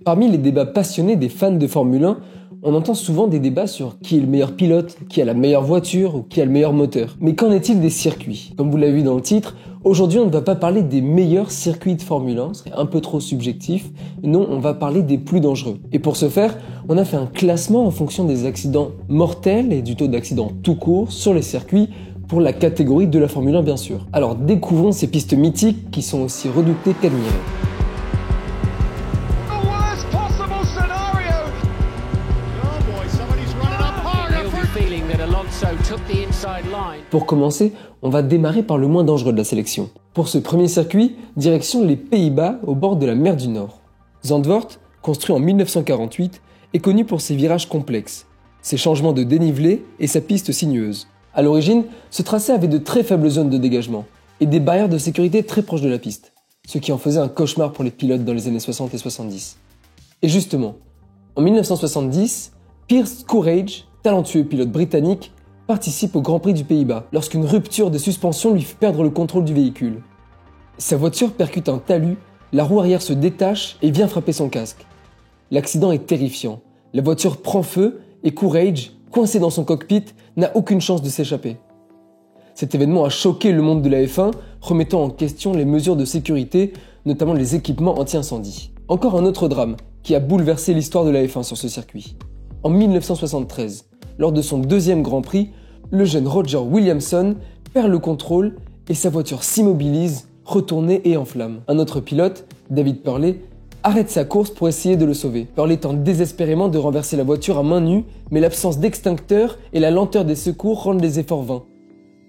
Parmi les débats passionnés des fans de Formule 1, on entend souvent des débats sur qui est le meilleur pilote, qui a la meilleure voiture ou qui a le meilleur moteur. Mais qu'en est-il des circuits? Comme vous l'avez vu dans le titre, aujourd'hui on ne va pas parler des meilleurs circuits de Formule 1, c'est un peu trop subjectif. Non, on va parler des plus dangereux. Et pour ce faire, on a fait un classement en fonction des accidents mortels et du taux d'accidents tout court sur les circuits pour la catégorie de la Formule 1 bien sûr. Alors découvrons ces pistes mythiques qui sont aussi redoutées qu'admirées. Pour commencer, on va démarrer par le moins dangereux de la sélection. Pour ce premier circuit, direction les Pays-Bas au bord de la mer du Nord. Zandvoort, construit en 1948, est connu pour ses virages complexes, ses changements de dénivelé et sa piste sinueuse. À l'origine, ce tracé avait de très faibles zones de dégagement et des barrières de sécurité très proches de la piste, ce qui en faisait un cauchemar pour les pilotes dans les années 60 et 70. Et justement, en 1970, Pierce Courage, talentueux pilote britannique, participe au Grand Prix du Pays-Bas lorsqu'une rupture de suspension lui fait perdre le contrôle du véhicule. Sa voiture percute un talus, la roue arrière se détache et vient frapper son casque. L'accident est terrifiant, la voiture prend feu et Courage, coincé dans son cockpit, n'a aucune chance de s'échapper. Cet événement a choqué le monde de la F1, remettant en question les mesures de sécurité, notamment les équipements anti-incendie. Encore un autre drame qui a bouleversé l'histoire de la F1 sur ce circuit. En 1973, lors de son deuxième Grand Prix, le jeune Roger Williamson perd le contrôle et sa voiture s'immobilise, retournée et en flammes. Un autre pilote, David Purley, arrête sa course pour essayer de le sauver. Purley tente désespérément de renverser la voiture à main nue, mais l'absence d'extincteur et la lenteur des secours rendent les efforts vains.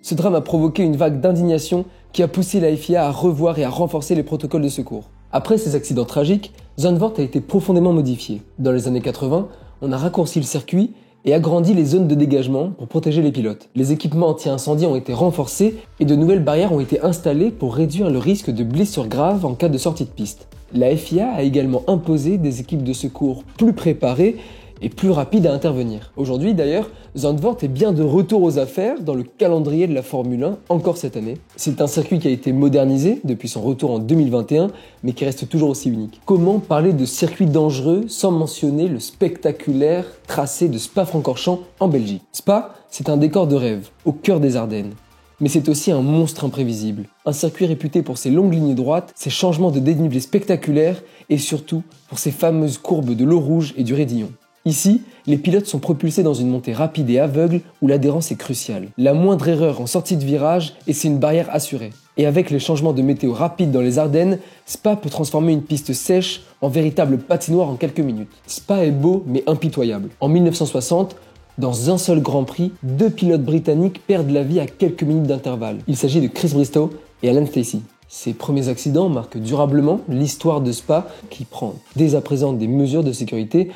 Ce drame a provoqué une vague d'indignation qui a poussé la FIA à revoir et à renforcer les protocoles de secours. Après ces accidents tragiques, Zandvoort a été profondément modifié. Dans les années 80, on a raccourci le circuit et agrandi les zones de dégagement pour protéger les pilotes. Les équipements anti-incendie ont été renforcés et de nouvelles barrières ont été installées pour réduire le risque de blessures graves en cas de sortie de piste. La FIA a également imposé des équipes de secours plus préparées et plus rapides à intervenir. Aujourd'hui d'ailleurs, Zandvoort est bien de retour aux affaires dans le calendrier de la Formule 1 encore cette année. C'est un circuit qui a été modernisé depuis son retour en 2021, mais qui reste toujours aussi unique. Comment parler de circuit dangereux sans mentionner le spectaculaire tracé de Spa-Francorchamps en Belgique? Spa, c'est un décor de rêve, au cœur des Ardennes. Mais c'est aussi un monstre imprévisible. Un circuit réputé pour ses longues lignes droites, ses changements de dénivelé spectaculaires et surtout pour ses fameuses courbes de l'eau rouge et du raidillon. Ici, les pilotes sont propulsés dans une montée rapide et aveugle où l'adhérence est cruciale. La moindre erreur en sortie de virage et c'est une barrière assurée. Et avec les changements de météo rapides dans les Ardennes, Spa peut transformer une piste sèche en véritable patinoire en quelques minutes. Spa est beau mais impitoyable. En 1960, dans un seul Grand Prix, 2 pilotes britanniques perdent la vie à quelques minutes d'intervalle. Il s'agit de Chris Bristow et Alan Stacey. Ces premiers accidents marquent durablement l'histoire de Spa qui prend dès à présent des mesures de sécurité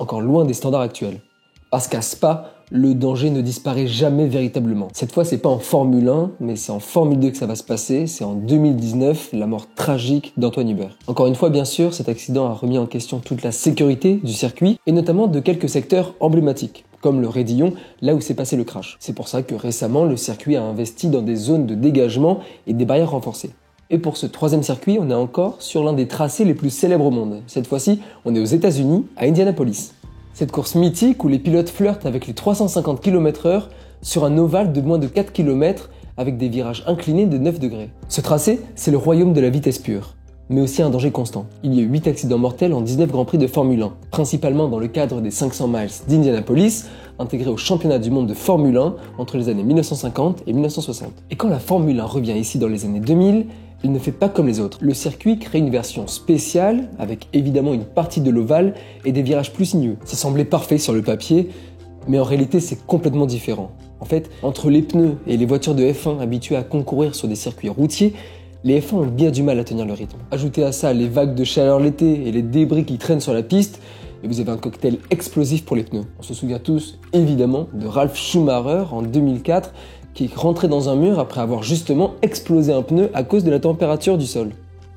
encore loin des standards actuels. Parce qu'à Spa, le danger ne disparaît jamais véritablement. Cette fois, c'est pas en Formule 1, mais c'est en Formule 2 que ça va se passer. C'est en 2019, la mort tragique d'Antoine Hubert. Encore une fois, bien sûr, cet accident a remis en question toute la sécurité du circuit, et notamment de quelques secteurs emblématiques, comme le raidillon, là où s'est passé le crash. C'est pour ça que récemment, le circuit a investi dans des zones de dégagement et des barrières renforcées. Et pour ce troisième circuit, on est encore sur l'un des tracés les plus célèbres au monde. Cette fois-ci, on est aux États-Unis, à Indianapolis. Cette course mythique où les pilotes flirtent avec les 350 km/h sur un ovale de moins de 4 km avec des virages inclinés de 9 degrés. Ce tracé, c'est le royaume de la vitesse pure, mais aussi un danger constant. Il y a eu 8 accidents mortels en 19 Grands Prix de Formule 1, principalement dans le cadre des 500 miles d'Indianapolis, intégrés au championnat du monde de Formule 1 entre les années 1950 et 1960. Et quand la Formule 1 revient ici dans les années 2000, il ne fait pas comme les autres. Le circuit crée une version spéciale, avec évidemment une partie de l'ovale et des virages plus sinueux. Ça semblait parfait sur le papier, mais en réalité c'est complètement différent. En fait, entre les pneus et les voitures de F1 habituées à concourir sur des circuits routiers, les F1 ont bien du mal à tenir le rythme. Ajoutez à ça les vagues de chaleur l'été et les débris qui traînent sur la piste, et vous avez un cocktail explosif pour les pneus. On se souvient tous, évidemment, de Ralf Schumacher en 2004, qui est rentré dans un mur après avoir justement explosé un pneu à cause de la température du sol.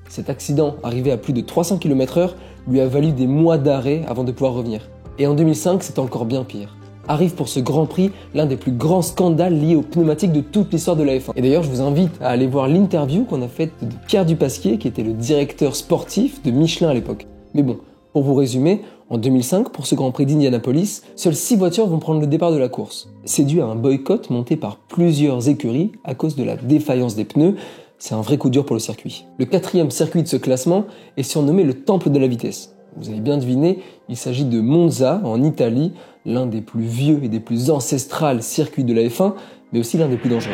Cet accident, arrivé à plus de 300 km/h, lui a valu des mois d'arrêt avant de pouvoir revenir. Et en 2005, c'est encore bien pire. Arrive pour ce Grand Prix l'un des plus grands scandales liés aux pneumatiques de toute l'histoire de la F1. Et d'ailleurs, je vous invite à aller voir l'interview qu'on a faite de Pierre Dupasquier, qui était le directeur sportif de Michelin à l'époque. Mais bon, Pour vous résumer, en 2005, pour ce Grand Prix d'Indianapolis, seules 6 voitures vont prendre le départ de la course. C'est dû à un boycott monté par plusieurs écuries à cause de la défaillance des pneus. C'est un vrai coup dur pour le circuit. Le 4e circuit de ce classement est surnommé le Temple de la vitesse. Vous avez bien deviné, il s'agit de Monza, en Italie, l'un des plus vieux et des plus ancestrales circuits de la F1, mais aussi l'un des plus dangereux.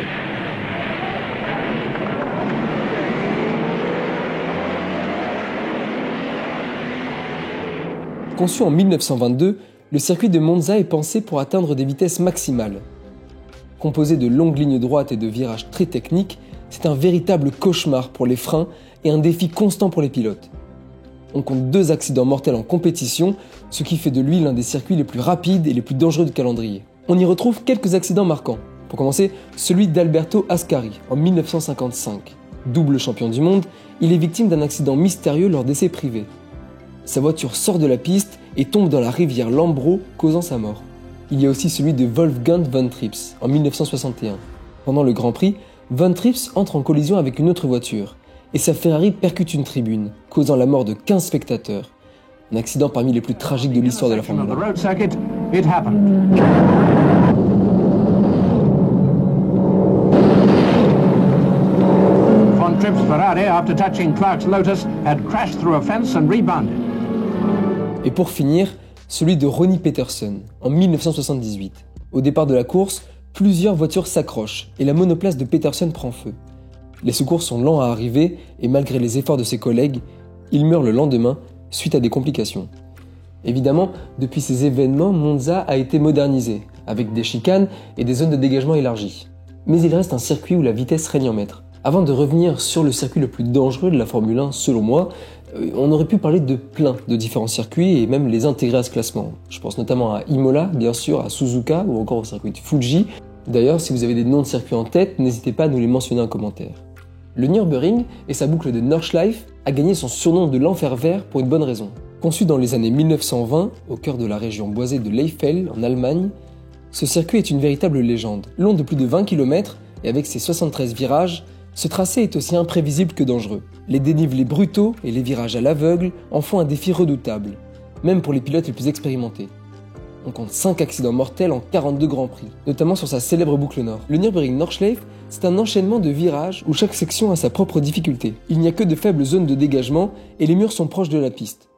Conçu en 1922, le circuit de Monza est pensé pour atteindre des vitesses maximales. Composé de longues lignes droites et de virages très techniques, c'est un véritable cauchemar pour les freins et un défi constant pour les pilotes. On compte 2 accidents mortels en compétition, ce qui fait de lui l'un des circuits les plus rapides et les plus dangereux du calendrier. On y retrouve quelques accidents marquants. Pour commencer, celui d'Alberto Ascari en 1955. Double champion du monde, il est victime d'un accident mystérieux lors d'essais privés. Sa voiture sort de la piste et tombe dans la rivière Lambro, causant sa mort. Il y a aussi celui de Wolfgang von Trips en 1961. Pendant le Grand Prix, von Trips entre en collision avec une autre voiture et sa Ferrari percute une tribune, causant la mort de 15 spectateurs. Un accident parmi les plus tragiques de l'histoire de la Formule 1. Von Trips' Ferrari, after touching Clark's Lotus, had crashed through a fence and rebounded. Et pour finir, celui de Ronnie Peterson, en 1978. Au départ de la course, plusieurs voitures s'accrochent et la monoplace de Peterson prend feu. Les secours sont lents à arriver et malgré les efforts de ses collègues, il meurt le lendemain suite à des complications. Évidemment, depuis ces événements, Monza a été modernisé, avec des chicanes et des zones de dégagement élargies. Mais il reste un circuit où la vitesse règne en maître. Avant de revenir sur le circuit le plus dangereux de la Formule 1, selon moi, on aurait pu parler de plein de différents circuits et même les intégrer à ce classement. Je pense notamment à Imola, bien sûr, à Suzuka ou encore au circuit de Fuji. D'ailleurs, si vous avez des noms de circuits en tête, n'hésitez pas à nous les mentionner en commentaire. Le Nürburgring et sa boucle de Nordschleife a gagné son surnom de l'enfer vert pour une bonne raison. Conçu dans les années 1920, au cœur de la région boisée de l'Eifel, en Allemagne, ce circuit est une véritable légende. Long de plus de 20 km et avec ses 73 virages, ce tracé est aussi imprévisible que dangereux. Les dénivelés brutaux et les virages à l'aveugle en font un défi redoutable, même pour les pilotes les plus expérimentés. On compte 5 accidents mortels en 42 Grands Prix, notamment sur sa célèbre boucle nord. Le Nürburgring Nordschleife, c'est un enchaînement de virages où chaque section a sa propre difficulté. Il n'y a que de faibles zones de dégagement et les murs sont proches de la piste.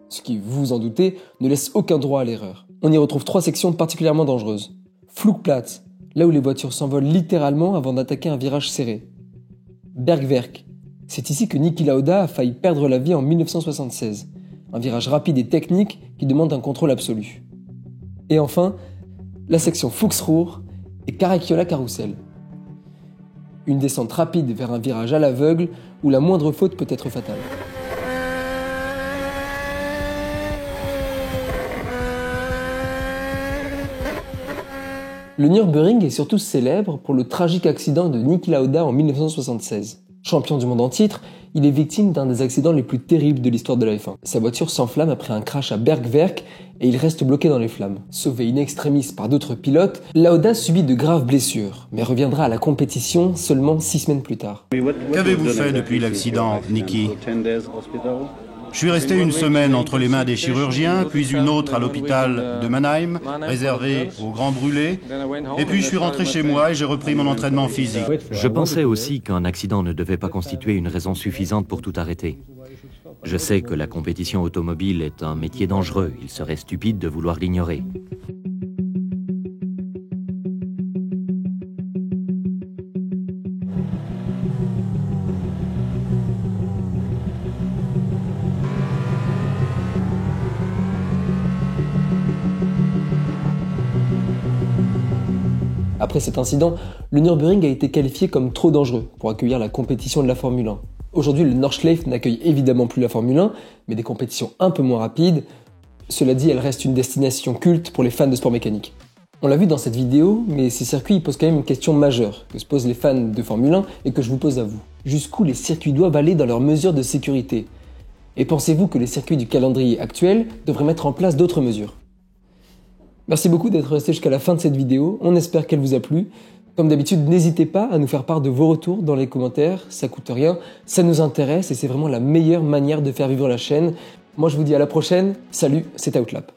Ce qui, vous vous en doutez, ne laisse aucun droit à l'erreur. On y retrouve 3 sections particulièrement dangereuses. Flugplatz, là où les voitures s'envolent littéralement avant d'attaquer un virage serré. Bergwerk, c'est ici que Niki Lauda a failli perdre la vie en 1976. Un virage rapide et technique qui demande un contrôle absolu. Et enfin, la section Fuchsruhr et Caracciola Carousel. Une descente rapide vers un virage à l'aveugle où la moindre faute peut être fatale. Le Nürburgring est surtout célèbre pour le tragique accident de Niki Lauda en 1976. Champion du monde en titre, il est victime d'un des accidents les plus terribles de l'histoire de la F1. Sa voiture s'enflamme après un crash à Bergwerk et il reste bloqué dans les flammes. Sauvé in extremis par d'autres pilotes, Lauda subit de graves blessures, mais reviendra à la compétition seulement 6 semaines plus tard. Qu'avez-vous fait depuis l'accident, Niki ? Je suis resté une semaine entre les mains des chirurgiens, puis une autre à l'hôpital de Mannheim, réservée aux grands brûlés, et puis je suis rentré chez moi et j'ai repris mon entraînement physique. Je pensais aussi qu'un accident ne devait pas constituer une raison suffisante pour tout arrêter. Je sais que la compétition automobile est un métier dangereux, il serait stupide de vouloir l'ignorer. Après cet incident, le Nürburgring a été qualifié comme trop dangereux pour accueillir la compétition de la Formule 1. Aujourd'hui, le Nordschleife n'accueille évidemment plus la Formule 1, mais des compétitions un peu moins rapides. Cela dit, elle reste une destination culte pour les fans de sport mécanique. On l'a vu dans cette vidéo, mais ces circuits posent quand même une question majeure que se posent les fans de Formule 1 et que je vous pose à vous. Jusqu'où les circuits doivent aller dans leurs mesures de sécurité? Et pensez-vous que les circuits du calendrier actuel devraient mettre en place d'autres mesures? Merci beaucoup d'être resté jusqu'à la fin de cette vidéo, on espère qu'elle vous a plu. Comme d'habitude, n'hésitez pas à nous faire part de vos retours dans les commentaires, ça coûte rien, ça nous intéresse et c'est vraiment la meilleure manière de faire vivre la chaîne. Moi je vous dis à la prochaine, salut, c'est Outlap.